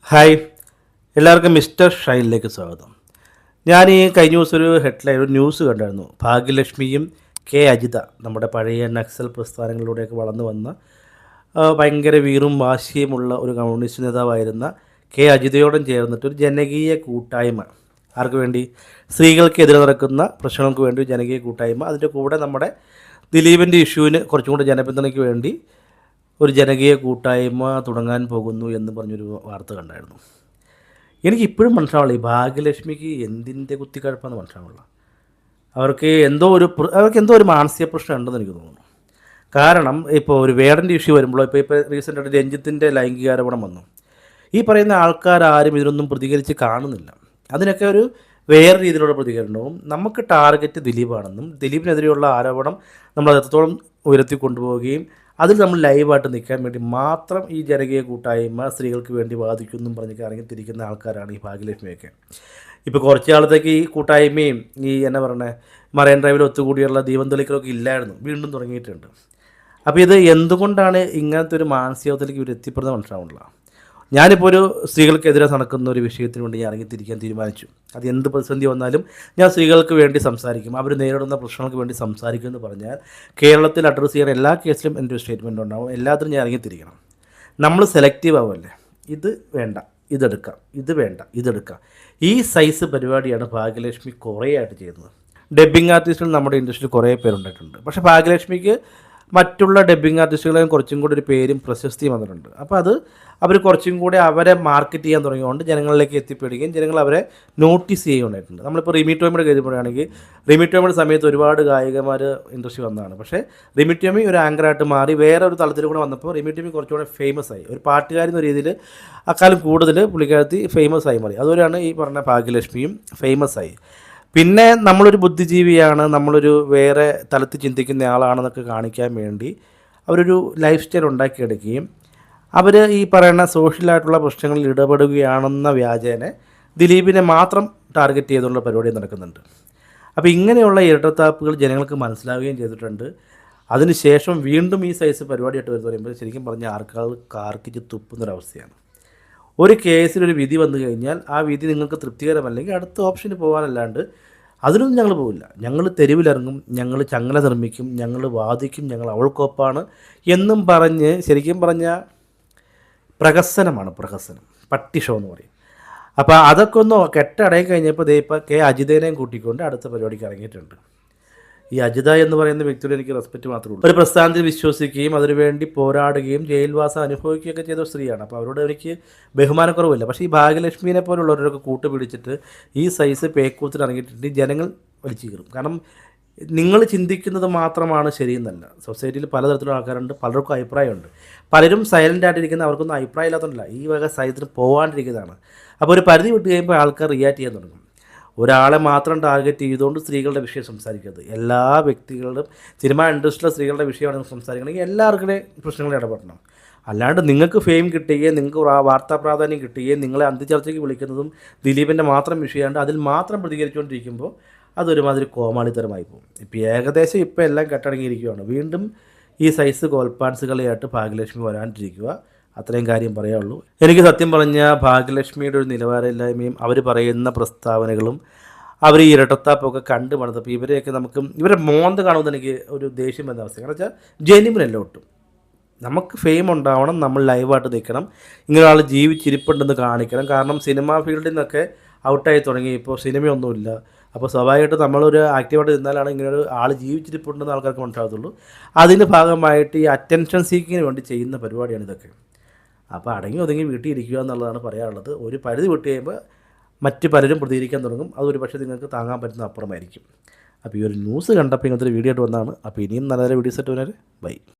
Hi, എല്ലാവർക്കും mister ഷൈനിലേക്ക് സ്വാഗതം. ഞാൻ ഈ കഴിഞ്ഞ ദിവസം ഒരു ന്യൂസ് കണ്ടായിരുന്നു. ഭാഗ്യലക്ഷ്മിയും കെ അജിത, നമ്മുടെ പഴയ നക്സൽ പ്രസ്ഥാനങ്ങളിലൂടെയൊക്കെ വളർന്നു വന്ന ഭയങ്കര വീറും വാശിയുമുള്ള ഒരു കമ്മ്യൂണിസ്റ്റ് നേതാവായിരുന്ന കെ അജിതയോടും ചേർന്നിട്ട് ഒരു ജനകീയ കൂട്ടായ്മ. ആർക്ക് വേണ്ടി? സ്ത്രീകൾക്കെതിരെ നടക്കുന്ന പ്രശ്നങ്ങൾക്ക് വേണ്ടി ഒരു ജനകീയ കൂട്ടായ്മ. അതിൻ്റെ കൂടെ നമ്മുടെ ദിലീപിൻ്റെ ഇഷ്യൂവിന് കുറച്ചും കൂടി ജനപിന്തുണയ്ക്ക് വേണ്ടി ഒരു ജനകീയ കൂട്ടായ്മ തുടങ്ങാൻ പോകുന്നു എന്ന് പറഞ്ഞൊരു വാർത്ത കണ്ടായിരുന്നു. എനിക്കിപ്പോഴും മനസ്സിലാവില്ല, ഈ ഭാഗ്യലക്ഷ്മിക്ക് എന്തിൻ്റെ കുത്തിക്കഴപ്പാന്ന് മനസ്സിലാവില്ല. അവർക്ക് എന്തോ ഒരു മാനസിക പ്രശ്നം ഉണ്ടെന്ന് എനിക്ക് തോന്നുന്നു. കാരണം ഇപ്പോൾ ഒരു വേടൻ്റെ ഇഷ്യൂ വരുമ്പോൾ ഇപ്പോൾ റീസെൻ്റായിട്ട് രഞ്ജിത്തിൻ്റെ ലൈംഗികാരോപണം വന്നു. ഈ പറയുന്ന ആൾക്കാരും ഇതിനൊന്നും പ്രതികരിച്ച് കാണുന്നില്ല. അതിനൊക്കെ ഒരു വേറെ രീതിയിലുള്ള പ്രതികരണവും. നമുക്ക് ടാർഗറ്റ് ദിലീപാണെന്നും ദിലീപിനെതിരെയുള്ള ആരോപണം നമ്മൾ എത്രത്തോളം ഉയർത്തി കൊണ്ടുപോവുകയും അതിൽ നമ്മൾ ലൈവായിട്ട് നിൽക്കാൻ വേണ്ടി മാത്രം ഈ ജനകീയ കൂട്ടായ്മ സ്ത്രീകൾക്ക് വേണ്ടി വാദിക്കുമെന്നും പറഞ്ഞൊക്കെ ഇറങ്ങിത്തിരിക്കുന്ന ആൾക്കാരാണ് ഈ ഭാഗ്യലക്ഷ്മിയൊക്കെ. ഇപ്പോൾ കുറച്ച് കാലത്തേക്ക് ഈ കൂട്ടായ്മയും ഈ എന്നാ പറയുന്നത് മറൈൻ ഡ്രൈവിൽ ഒത്തുകൂടിയുള്ള ദീപം തെളിക്കലൊക്കെ ഇല്ലായിരുന്നു, വീണ്ടും തുടങ്ങിയിട്ടുണ്ട്. അപ്പോൾ ഇത് എന്തുകൊണ്ടാണ് ഇങ്ങനത്തെ ഒരു മാനസികത്തിലേക്ക് ഇവർ എത്തിപ്പെടുന്നത് മനസ്സിലാവുന്നില്ല. ഞാനിപ്പോൾ ഒരു സ്ത്രീകൾക്കെതിരെ നടക്കുന്ന ഒരു വിഷയത്തിന് വേണ്ടി ഞാൻ ഇറങ്ങിത്തിരിക്കാൻ തീരുമാനിച്ചു. അത് എന്ത് പ്രതിസന്ധി വന്നാലും ഞാൻ സ്ത്രീകൾക്ക് വേണ്ടി സംസാരിക്കും, അവർ നേരിടുന്ന പ്രശ്നങ്ങൾക്ക് വേണ്ടി സംസാരിക്കും എന്ന് പറഞ്ഞാൽ കേരളത്തിൽ അഡ്രസ്സ് ചെയ്യുന്ന എല്ലാ കേസിലും എൻ്റെ ഒരു സ്റ്റേറ്റ്മെൻറ്റ് ഉണ്ടാവും. എല്ലാത്തിനും ഞാൻ ഇറങ്ങിത്തിരിക്കണം. നമ്മൾ സെലക്റ്റീവ് ആവുമല്ലേ, ഇത് വേണ്ട ഇതെടുക്കാം, ഇത് വേണ്ട ഇതെടുക്കാം. ഈ സൈസ് പരിപാടിയാണ് ഭാഗ്യലക്ഷ്മി കുറേ ആയിട്ട് ചെയ്യുന്നത്. ഡബ്ബിംഗ് ആർട്ടിസ്റ്റുകൾ നമ്മുടെ ഇൻഡസ്ട്രിയിൽ കുറേ പേരുണ്ടായിട്ടുണ്ട്. പക്ഷേ ഭാഗ്യലക്ഷ്മിക്ക് മറ്റുള്ള ഡബ്ബിംഗ് ആർട്ടിസ്റ്റുകളെയും കുറച്ചും കൂടി ഒരു പേരും പ്രശസ്തിയും വന്നിട്ടുണ്ട്. അപ്പോൾ അത് അവർ കുറച്ചും കൂടി അവരെ മാർക്കറ്റ് ചെയ്യാൻ തുടങ്ങിയതുകൊണ്ട് ജനങ്ങളിലേക്ക് എത്തിപ്പെടുകയും ജനങ്ങൾ അവരെ നോട്ടീസ് ചെയ്യുകയുണ്ടായിട്ടുണ്ട്. നമ്മളിപ്പോൾ റിമി ടോമിയുടെ കാര്യം പറയുകയാണെങ്കിൽ റിമി ടോമിയുടെ സമയത്ത് ഒരുപാട് ഗായികമാർ ഇൻഡസ്ട്രി വന്നതാണ്. പക്ഷേ റിമി ടോമി ഒരു ആങ്കറായിട്ട് മാറി വേറെ ഒരു തലത്തിൽ കൂടെ വന്നപ്പോൾ റിമി ടോമി കുറച്ചുകൂടെ ഫേമസ് ആയി. ഒരു പാട്ടുകാരി എന്ന രീതിയിൽ അക്കാലം കൂടുതൽ പുള്ളിക്കാരത്തി ഫേമസ് ആയി മാറി. അതുപോലെയാണ് ഈ പറഞ്ഞ ഭാഗ്യലക്ഷ്മിയും ഫേമസ് ആയി. പിന്നെ നമ്മളൊരു ബുദ്ധിജീവിയാണ്, നമ്മളൊരു വേറെ തലത്തിൽ ചിന്തിക്കുന്ന ആളാണെന്നൊക്കെ കാണിക്കാൻ വേണ്ടി അവരൊരു ലൈഫ് സ്റ്റൈൽ ഉണ്ടാക്കിയെടുക്കുകയും അവർ ഈ പറയുന്ന സോഷ്യലായിട്ടുള്ള പ്രശ്നങ്ങളിൽ ഇടപെടുകയാണെന്ന വ്യാജേന ദിലീപിനെ മാത്രം ടാർഗറ്റ് ചെയ്തുള്ള പരിപാടി നടക്കുന്നുണ്ട്. അപ്പോൾ ഇങ്ങനെയുള്ള ഇരട്ടത്താപ്പുകൾ ജനങ്ങൾക്ക് മനസ്സിലാവുകയും ചെയ്തിട്ടുണ്ട്. അതിനുശേഷം വീണ്ടും ഈ സൈസ് പരിപാടിയായിട്ട് വരുന്ന പറയുമ്പോൾ ശരിക്കും പറഞ്ഞാൽ ആർക്കാൾ കാർക്കിച്ച് തുപ്പുന്നൊരവസ്ഥയാണ്. ഒരു കേസിലൊരു വിധി വന്നു കഴിഞ്ഞാൽ ആ വിധി നിങ്ങൾക്ക് തൃപ്തികരമല്ലെങ്കിൽ അടുത്ത ഓപ്ഷന് പോകാനല്ലാണ്ട് അതിനൊന്നും ഞങ്ങൾ പോകില്ല. ഞങ്ങൾ തെരുവിലിറങ്ങും, ഞങ്ങൾ ചങ്ങല നിർമ്മിക്കും, ഞങ്ങൾ വാദിക്കും, ഞങ്ങൾ അവൾക്കൊപ്പാണ് എന്നും പറഞ്ഞ് ശരിക്കും പറഞ്ഞാൽ പ്രഹസനമാണ്. പട്ടി ഷോ എന്ന് പറയും. അപ്പോൾ അതൊക്കെ ഒന്ന് കെട്ടടങ്ങി കഴിഞ്ഞപ്പോൾ ഇപ്പോൾ കെ അജിതേനെയും കൂട്ടിക്കൊണ്ട് അടുത്ത പരിപാടിക്ക് ഇറങ്ങിയിട്ടുണ്ട്. ഈ അജിത എന്ന് പറയുന്ന വ്യക്തിയോട് എനിക്ക് റെസ്പെക്റ്റ് മാത്രമേ ഉള്ളൂ. ഒരു പ്രസ്ഥാനത്തിൽ വിശ്വസിക്കുകയും അതിനുവേണ്ടി പോരാടുകയും ജയിൽവാസം അനുഭവിക്കുകയൊക്കെ ചെയ്ത സ്ത്രീയാണ്. അപ്പോൾ അവരോട് എനിക്ക് ബഹുമാനക്കുറവില്ല. പക്ഷേ ഈ ഭാഗ്യലക്ഷ്മിനെ പോലുള്ളവരൊക്കെ കൂട്ടുപിടിച്ചിട്ട് ഈ സൈസ് പേക്കൂത്തിന് ഇറങ്ങിയിട്ടുണ്ട്. ജനങ്ങൾ വലിച്ചു കീറും. കാരണം നിങ്ങൾ ചിന്തിക്കുന്നത് മാത്രമാണ് ശരിയെന്നല്ല. സൊസൈറ്റിയിൽ പലതരത്തിലുള്ള ആൾക്കാരുണ്ട്, പലർക്കും അഭിപ്രായമുണ്ട്. പലരും സൈലൻ്റ് ആയിട്ടിരിക്കുന്ന അവർക്കൊന്നും അഭിപ്രായം ഇല്ലാത്തതല്ല, ഈ വക സൈസിന് പോകാണ്ടിരിക്കുന്നതാണ്. അപ്പോൾ ഒരു പരിധി വിട്ട് കഴിയുമ്പോൾ ആൾക്കാർ റിയാക്ട് ചെയ്യാൻ തുടങ്ങും. ഒരാളെ മാത്രം ടാർഗറ്റ് ചെയ്തുകൊണ്ട് സ്ത്രീകളുടെ വിഷയം സംസാരിക്കരുത്. എല്ലാ വ്യക്തികളും സിനിമ ഇൻഡസ്ട്രിയിലെ സ്ത്രീകളുടെ വിഷയമാണ് സംസാരിക്കണമെങ്കിൽ എല്ലാവർക്കും പ്രശ്നങ്ങളിൽ ഇടപെടണം. അല്ലാണ്ട് നിങ്ങൾക്ക് ഫെയിം കിട്ടുകയും നിങ്ങൾക്ക് വാർത്താ പ്രാധാന്യം കിട്ടുകയും നിങ്ങളെ അന്ത്യചർച്ചയ്ക്ക് വിളിക്കുന്നതും ദിലീപിൻ്റെ മാത്രം വിഷയമുണ്ട് അതിൽ മാത്രം പ്രതികരിച്ചുകൊണ്ടിരിക്കുമ്പോൾ അതൊരുമാതിരി കോമാളിത്തരമായി പോകും. ഏകദേശം ഇപ്പോൾ എല്ലാം കെട്ടടങ്ങിയിരിക്കുകയാണ്. വീണ്ടും ഈ സൈസ് ഗോൾപാൻസുകളെയായിട്ട് ഭാഗ്യലക്ഷ്മി വരാണ്ടിരിക്കുക. അത്രയും കാര്യം പറയാനുള്ളൂ. എനിക്ക് സത്യം പറഞ്ഞാൽ ഭാഗ്യലക്ഷ്മിയുടെ ഒരു നിലവാരമില്ലായ്മയും അവർ പറയുന്ന പ്രസ്താവനകളും അവർ ഈ ഇരട്ടത്താപ്പൊക്കെ കണ്ടു മണത്തപ്പോൾ ഇവരെയൊക്കെ ഇവരെ മോന്ത് കാണുമെന്ന് എനിക്ക് ഒരു ദേഷ്യം വന്ന അവസ്ഥ. കാരണം വെച്ചാൽ ജെന്യുവിനല്ല ഒട്ടും. നമുക്ക് ഫെയിം ഉണ്ടാവണം, നമ്മൾ ലൈവായിട്ട് നിൽക്കണം, ഇങ്ങനെ ആൾ ജീവിച്ചിരിപ്പുണ്ടെന്ന് കാണിക്കണം. കാരണം സിനിമാ ഫീൽഡിൽ നിന്നൊക്കെ ഔട്ടായി തുടങ്ങി, ഇപ്പോൾ സിനിമയൊന്നുമില്ല. അപ്പോൾ സ്വാഭാവികമായിട്ട് നമ്മളൊരു ആക്റ്റീവായിട്ട് നിന്നാലാണ് ഇങ്ങനൊരു ആൾ ജീവിച്ചിരിപ്പുണ്ടെന്ന് ആൾക്കാർക്ക് മനസ്സിലാകത്തുള്ളൂ. അതിൻ്റെ ഭാഗമായിട്ട് ഈ അറ്റൻഷൻ സീക്കിങ്ങിന് വേണ്ടി ചെയ്യുന്ന പരിപാടിയാണ് ഇതൊക്കെ. അപ്പോൾ അടങ്ങി ഒതുങ്ങി വീട്ടിൽ ഇരിക്കുക എന്നുള്ളതാണ് പറയാനുള്ളത്. ഒരു പരിധി വിട്ട് കഴിയുമ്പോൾ മറ്റ് പലരും പ്രതികരിക്കാൻ തുടങ്ങും. അതൊരു പക്ഷേ നിങ്ങൾക്ക് താങ്ങാൻ പറ്റുന്ന അപ്പുറമായിരിക്കും. അപ്പോൾ ഈ ഒരു ന്യൂസ് കണ്ടപ്പോൾ ഇങ്ങനത്തെ ഒരു വീഡിയോ ആയിട്ട് വന്നതാണ്. അപ്പോൾ ഇനിയും നല്ല വീഡിയോസ് ആയിട്ട് വന്നാൽ ബൈ.